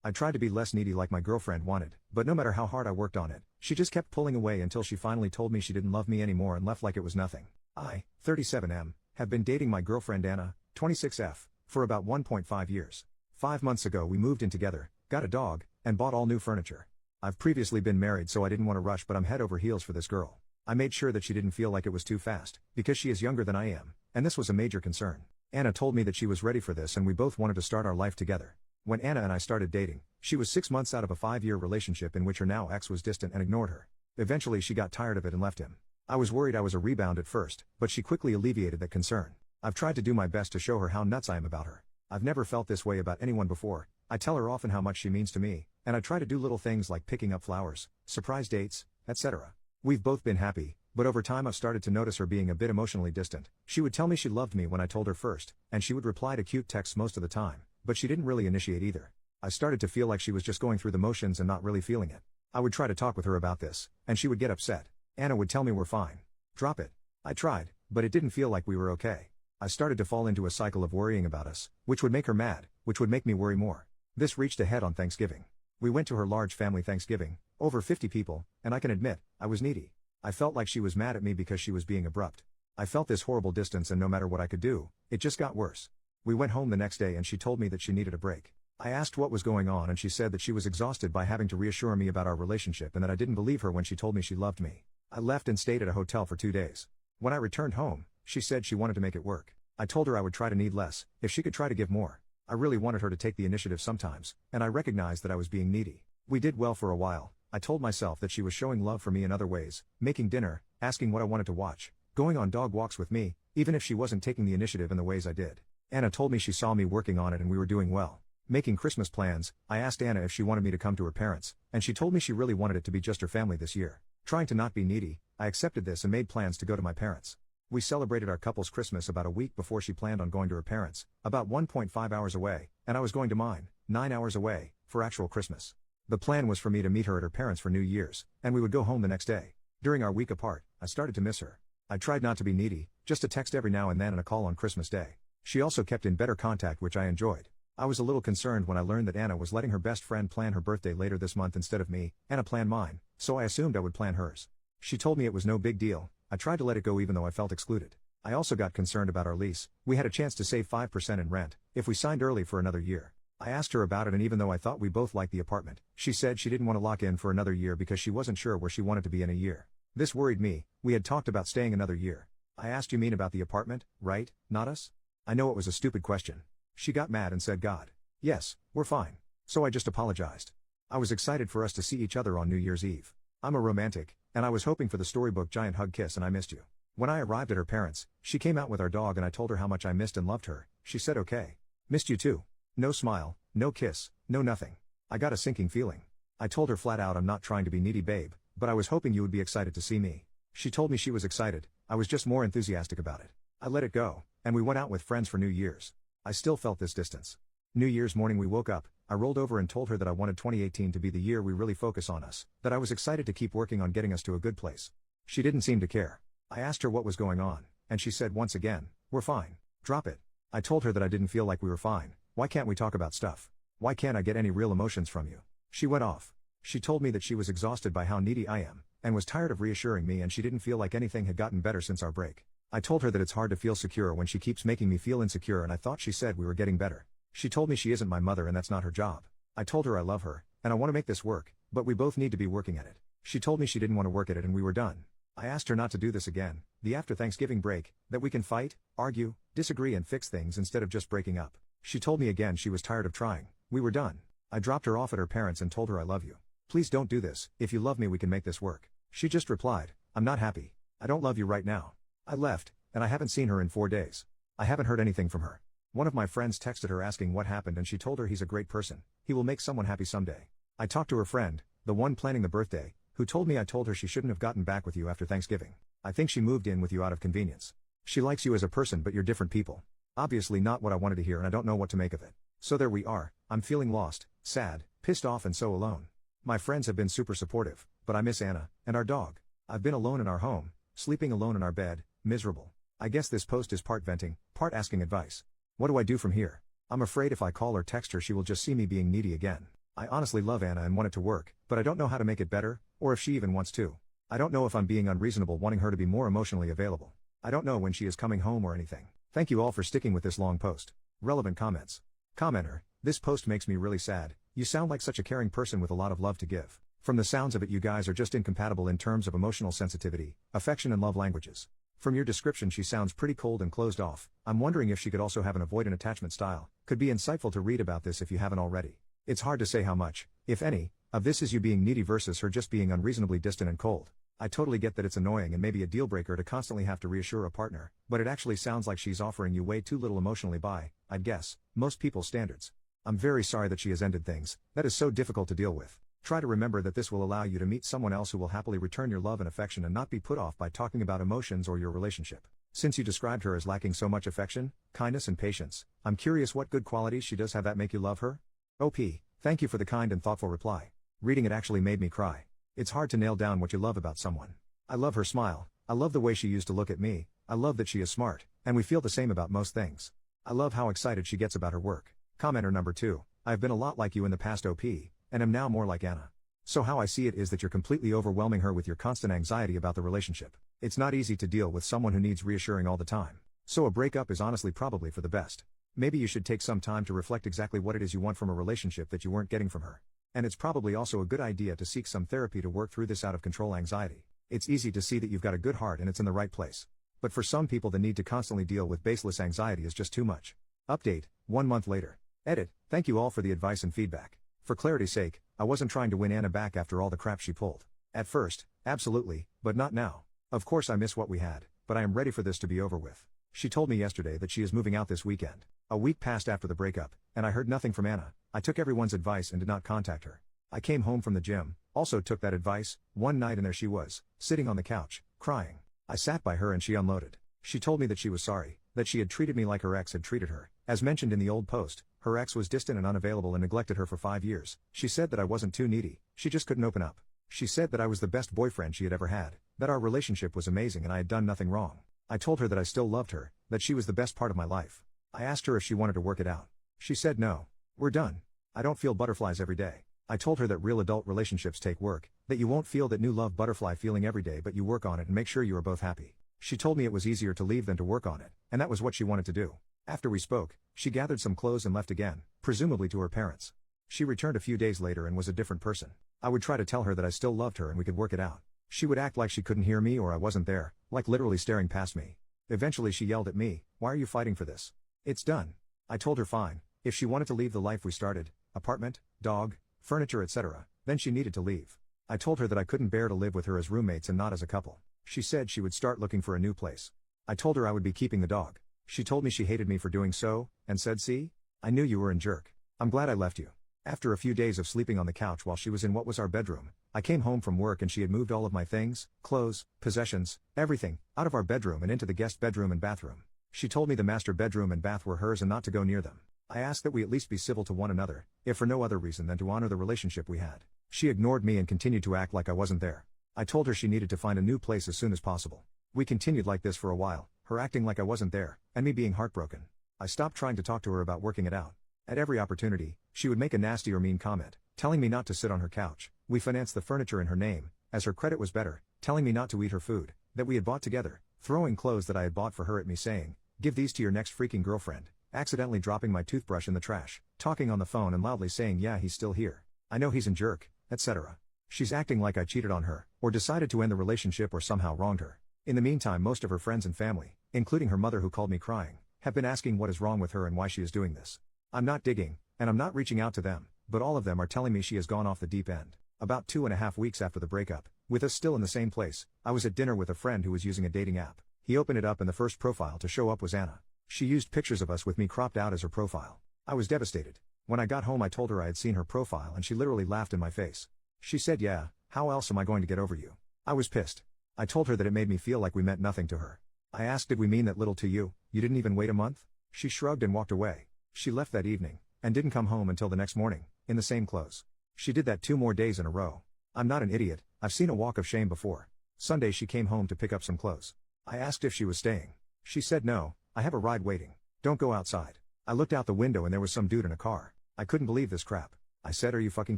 I tried to be less needy like my girlfriend wanted, but no matter how hard I worked on it, she just kept pulling away until she finally told me she didn't love me anymore and left like it was nothing. I, 37M, have been dating my girlfriend Anna, 26F, for about 1.5 years. 5 months ago we moved in together, got a dog, and bought all new furniture. I've previously been married so I didn't want to rush, but I'm head over heels for this girl. I made sure that she didn't feel like it was too fast, because she is younger than I am, and this was a major concern. Anna told me that she was ready for this and we both wanted to start our life together. When Anna and I started dating, she was 6 months out of a 5-year relationship in which her now ex was distant and ignored her. Eventually she got tired of it and left him. I was worried I was a rebound at first, but she quickly alleviated that concern. I've tried to do my best to show her how nuts I am about her. I've never felt this way about anyone before. I tell her often how much she means to me, and I try to do little things like picking up flowers, surprise dates, etc. We've both been happy, but over time I've started to notice her being a bit emotionally distant. She would tell me she loved me when I told her first, and she would reply to cute texts most of the time, but she didn't really initiate either. I started to feel like she was just going through the motions and not really feeling it. I would try to talk with her about this, and she would get upset. Anna would tell me we're fine. Drop it. I tried, but it didn't feel like we were okay. I started to fall into a cycle of worrying about us, which would make her mad, which would make me worry more. This reached a head on Thanksgiving. We went to her large family Thanksgiving, over 50 people, and I can admit, I was needy. I felt like she was mad at me because she was being abrupt. I felt this horrible distance, and no matter what I could do, it just got worse. We went home the next day and she told me that she needed a break. I asked what was going on and she said that she was exhausted by having to reassure me about our relationship and that I didn't believe her when she told me she loved me. I left and stayed at a hotel for 2 days. When I returned home, she said she wanted to make it work. I told her I would try to need less, if she could try to give more. I really wanted her to take the initiative sometimes, and I recognized that I was being needy. We did well for a while. I told myself that she was showing love for me in other ways, making dinner, asking what I wanted to watch, going on dog walks with me, even if she wasn't taking the initiative in the ways I did. Anna told me she saw me working on it and we were doing well. Making Christmas plans, I asked Anna if she wanted me to come to her parents, and she told me she really wanted it to be just her family this year. Trying to not be needy, I accepted this and made plans to go to my parents. We celebrated our couple's Christmas about a week before she planned on going to her parents, about 1.5 hours away, and I was going to mine, 9 hours away, for actual Christmas. The plan was for me to meet her at her parents for New Year's, and we would go home the next day. During our week apart, I started to miss her. I tried not to be needy, just a text every now and then and a call on Christmas Day. She also kept in better contact, which I enjoyed. I was a little concerned when I learned that Anna was letting her best friend plan her birthday later this month instead of me. Anna planned mine, so I assumed I would plan hers. She told me it was no big deal. I tried to let it go even though I felt excluded. I also got concerned about our lease. We had a chance to save 5% in rent, if we signed early for another year. I asked her about it, and even though I thought we both liked the apartment, she said she didn't want to lock in for another year because she wasn't sure where she wanted to be in a year. This worried me. We had talked about staying another year. I asked, "You mean about the apartment, right, not us?" I know it was a stupid question. She got mad and said, "God. Yes, we're fine." So I just apologized. I was excited for us to see each other on New Year's Eve. I'm a romantic, and I was hoping for the storybook giant hug kiss, and I missed you. When I arrived at her parents, she came out with our dog and I told her how much I missed and loved her. She said okay. Missed you too. No smile, no kiss, no nothing. I got a sinking feeling. I told her flat out, "I'm not trying to be needy, babe, but I was hoping you would be excited to see me." She told me she was excited. I was just more enthusiastic about it. I let it go, and we went out with friends for New Year's. I still felt this distance. New Year's morning we woke up, I rolled over and told her that I wanted 2018 to be the year we really focus on us, that I was excited to keep working on getting us to a good place. She didn't seem to care. I asked her what was going on, and she said once again, "We're fine. Drop it." I told her that I didn't feel like we were fine. Why can't we talk about stuff? Why can't I get any real emotions from you? She went off. She told me that she was exhausted by how needy I am, and was tired of reassuring me, and she didn't feel like anything had gotten better since our break. I told her that it's hard to feel secure when she keeps making me feel insecure, and I thought she said we were getting better. She told me she isn't my mother and that's not her job. I told her I love her, and I want to make this work, but we both need to be working at it. She told me she didn't want to work at it and we were done. I asked her not to do this again, the after Thanksgiving break, that we can fight, argue, disagree and fix things instead of just breaking up. She told me again she was tired of trying. We were done. I dropped her off at her parents and told her I love you. Please don't do this. If you love me we can make this work. She just replied, "I'm not happy. I don't love you right now." I left, and I haven't seen her in 4 days. I haven't heard anything from her. One of my friends texted her asking what happened and she told her he's a great person. He will make someone happy someday. I talked to her friend, the one planning the birthday, who told me I told her she shouldn't have gotten back with you after Thanksgiving. I think she moved in with you out of convenience. She likes you as a person but you're different people. Obviously not what I wanted to hear and I don't know what to make of it. So there we are. I'm feeling lost, sad, pissed off and so alone. My friends have been super supportive, but I miss Anna, and our dog. I've been alone in our home, sleeping alone in our bed, miserable. I guess this post is part venting, part asking advice. What do I do from here? I'm afraid if I call or text her she will just see me being needy again. I honestly love Anna and want it to work, but I don't know how to make it better, or if she even wants to. I don't know if I'm being unreasonable wanting her to be more emotionally available. I don't know when she is coming home or anything. Thank you all for sticking with this long post. Relevant comments. Commenter, this post makes me really sad. You sound like such a caring person with a lot of love to give. From the sounds of it, you guys are just incompatible in terms of emotional sensitivity, affection and love languages. From your description, she sounds pretty cold and closed off. I'm wondering if she could also have an avoidant attachment style. Could be insightful to read about this if you haven't already. It's hard to say how much, if any, of this is you being needy versus her just being unreasonably distant and cold. I totally get that it's annoying and maybe a deal breaker to constantly have to reassure a partner, but it actually sounds like she's offering you way too little emotionally by, I'd guess, most people's standards. I'm very sorry that she has ended things. That is so difficult to deal with. Try to remember that this will allow you to meet someone else who will happily return your love and affection and not be put off by talking about emotions or your relationship. Since you described her as lacking so much affection, kindness and patience, I'm curious what good qualities she does have that make you love her? OP, thank you for the kind and thoughtful reply. Reading it actually made me cry. It's hard to nail down what you love about someone. I love her smile, I love the way she used to look at me, I love that she is smart, and we feel the same about most things. I love how excited she gets about her work. Commenter number 2, I've been a lot like you in the past OP, and am now more like Anna. So how I see it is that you're completely overwhelming her with your constant anxiety about the relationship. It's not easy to deal with someone who needs reassuring all the time. So a breakup is honestly probably for the best. Maybe you should take some time to reflect exactly what it is you want from a relationship that you weren't getting from her. And it's probably also a good idea to seek some therapy to work through this out of control anxiety. It's easy to see that you've got a good heart and it's in the right place. But for some people, the need to constantly deal with baseless anxiety is just too much. Update, 1 month later. Edit, thank you all for the advice and feedback. For clarity's sake, I wasn't trying to win Anna back after all the crap she pulled. At first, absolutely, but not now. Of course I miss what we had, but I am ready for this to be over with. She told me yesterday that she is moving out this weekend. A week passed after the breakup, and I heard nothing from Anna. I took everyone's advice and did not contact her. I came home from the gym, also took that advice, one night, and there she was, sitting on the couch, crying. I sat by her and she unloaded. She told me that she was sorry, that she had treated me like her ex had treated her. As mentioned in the old post, her ex was distant and unavailable and neglected her for 5 years. She said that I wasn't too needy, she just couldn't open up. She said that I was the best boyfriend she had ever had, that our relationship was amazing and I had done nothing wrong. I told her that I still loved her, that she was the best part of my life. I asked her if she wanted to work it out. She said no. We're done. I don't feel butterflies every day. I told her that real adult relationships take work, that you won't feel that new love butterfly feeling every day, but you work on it and make sure you are both happy. She told me it was easier to leave than to work on it, and that was what she wanted to do. After we spoke, she gathered some clothes and left again, presumably to her parents. She returned a few days later and was a different person. I would try to tell her that I still loved her and we could work it out. She would act like she couldn't hear me or I wasn't there, like literally staring past me. Eventually she yelled at me, "Why are you fighting for this? It's done." I told her fine, if she wanted to leave the life we started, apartment, dog, furniture, etc., then she needed to leave. I told her that I couldn't bear to live with her as roommates and not as a couple. She said she would start looking for a new place. I told her I would be keeping the dog. She told me she hated me for doing so, and said, "See? I knew you were a jerk. I'm glad I left you." After a few days of sleeping on the couch while she was in what was our bedroom, I came home from work and she had moved all of my things, clothes, possessions, everything, out of our bedroom and into the guest bedroom and bathroom. She told me the master bedroom and bath were hers and not to go near them. I asked that we at least be civil to one another, if for no other reason than to honor the relationship we had. She ignored me and continued to act like I wasn't there. I told her she needed to find a new place as soon as possible. We continued like this for a while, her acting like I wasn't there, and me being heartbroken. I stopped trying to talk to her about working it out. At every opportunity, she would make a nasty or mean comment, telling me not to sit on her couch. We financed the furniture in her name, as her credit was better, telling me not to eat her food, that we had bought together, throwing clothes that I had bought for her at me saying, "Give these to your next freaking girlfriend," accidentally dropping my toothbrush in the trash, talking on the phone and loudly saying, "Yeah, he's still here. I know he's a jerk," etc. She's acting like I cheated on her, or decided to end the relationship or somehow wronged her. In the meantime, most of her friends and family, including her mother who called me crying, have been asking what is wrong with her and why she is doing this. I'm not digging, and I'm not reaching out to them, but all of them are telling me she has gone off the deep end. About 2.5 weeks after the breakup, with us still in the same place, I was at dinner with a friend who was using a dating app. He opened it up and the first profile to show up was Anna. She used pictures of us with me cropped out as her profile. I was devastated. When I got home I told her I had seen her profile and she literally laughed in my face. She said, "Yeah, how else am I going to get over you?" I was pissed. I told her that it made me feel like we meant nothing to her. I asked, "Did we mean that little to you? You didn't even wait a month?" She shrugged and walked away. She left that evening, and didn't come home until the next morning, in the same clothes. She did that 2 more days in a row. I'm not an idiot, I've seen a walk of shame before. Sunday she came home to pick up some clothes. I asked if she was staying. She said no, I have a ride waiting. Don't go outside. I looked out the window and there was some dude in a car. I couldn't believe this crap. I said, are you fucking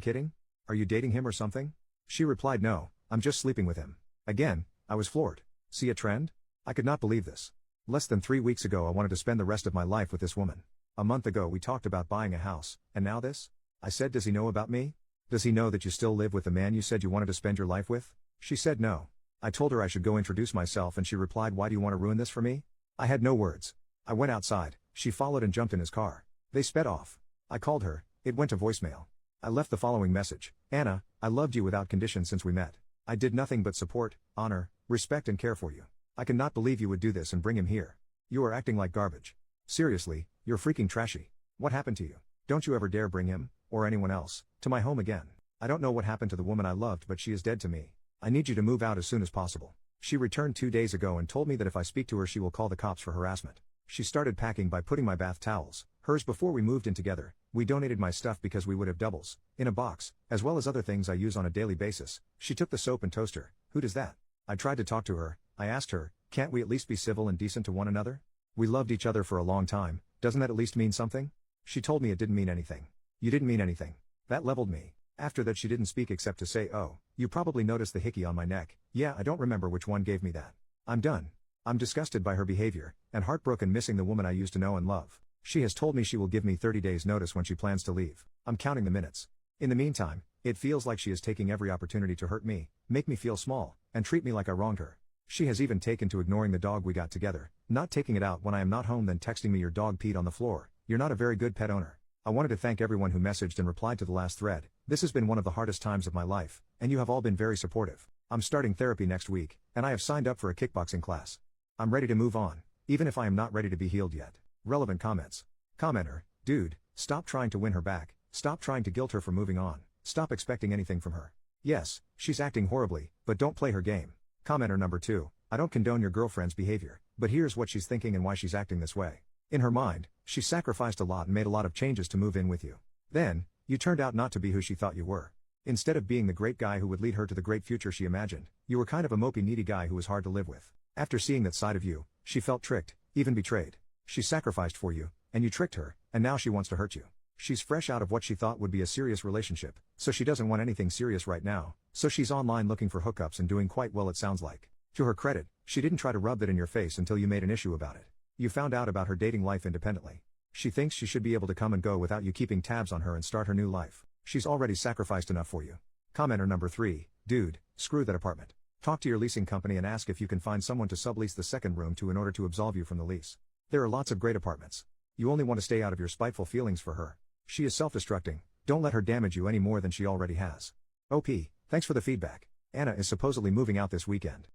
kidding? Are you dating him or something? She replied, no, I'm just sleeping with him. Again, I was floored. See a trend? I could not believe this. Less than 3 weeks ago I wanted to spend the rest of my life with this woman. A month ago we talked about buying a house, and now this? I said, does he know about me? Does he know that you still live with the man you said you wanted to spend your life with? She said no. I told her I should go introduce myself and she replied, why do you want to ruin this for me? I had no words. I went outside, she followed and jumped in his car. They sped off. I called her, it went to voicemail. I left the following message: Anna, I loved you without condition since we met. I did nothing but support, honor, respect and care for you. I cannot believe you would do this and bring him here. You are acting like garbage. Seriously, you're freaking trashy. What happened to you? Don't you ever dare bring him, or anyone else, to my home again. I don't know what happened to the woman I loved, but she is dead to me. I need you to move out as soon as possible. She returned 2 days ago and told me that if I speak to her she will call the cops for harassment. She started packing by putting my bath towels, hers before we moved in together. We donated my stuff because we would have doubles, in a box, as well as other things I use on a daily basis. She took the soap and toaster. Who does that? I tried to talk to her. I asked her, can't we at least be civil and decent to one another? We loved each other for a long time, doesn't that at least mean something? She told me it didn't mean anything. You didn't mean anything. That leveled me. After that she didn't speak except to say, oh, you probably noticed the hickey on my neck. Yeah, I don't remember which one gave me that. I'm done. I'm disgusted by her behavior, and heartbroken missing the woman I used to know and love. She has told me she will give me 30 days notice when she plans to leave. I'm counting the minutes. In the meantime, it feels like she is taking every opportunity to hurt me, make me feel small, and treat me like I wronged her. She has even taken to ignoring the dog we got together, not taking it out when I am not home, then texting me your dog peed on the floor. You're not a very good pet owner. I wanted to thank everyone who messaged and replied to the last thread. This has been one of the hardest times of my life, and you have all been very supportive. I'm starting therapy next week, and I have signed up for a kickboxing class. I'm ready to move on, even if I am not ready to be healed yet. Relevant comments. Commenter, dude, stop trying to win her back, stop trying to guilt her for moving on, stop expecting anything from her. Yes, she's acting horribly, but don't play her game. Commenter number 2, I don't condone your girlfriend's behavior, but here's what she's thinking and why she's acting this way. In her mind, she sacrificed a lot and made a lot of changes to move in with you. Then, you turned out not to be who she thought you were. Instead of being the great guy who would lead her to the great future she imagined, you were kind of a mopey needy guy who was hard to live with. After seeing that side of you, she felt tricked, even betrayed. She sacrificed for you, and you tricked her, and now she wants to hurt you. She's fresh out of what she thought would be a serious relationship, so she doesn't want anything serious right now, so she's online looking for hookups and doing quite well, it sounds like. To her credit, she didn't try to rub that in your face until you made an issue about it. You found out about her dating life independently. She thinks she should be able to come and go without you keeping tabs on her and start her new life. She's already sacrificed enough for you. Commenter number 3, dude, screw that apartment. Talk to your leasing company and ask if you can find someone to sublease the second room to in order to absolve you from the lease. There are lots of great apartments. You only want to stay out of your spiteful feelings for her. She is self-destructing. Don't let her damage you any more than she already has. OP, thanks for the feedback. Anna is supposedly moving out this weekend.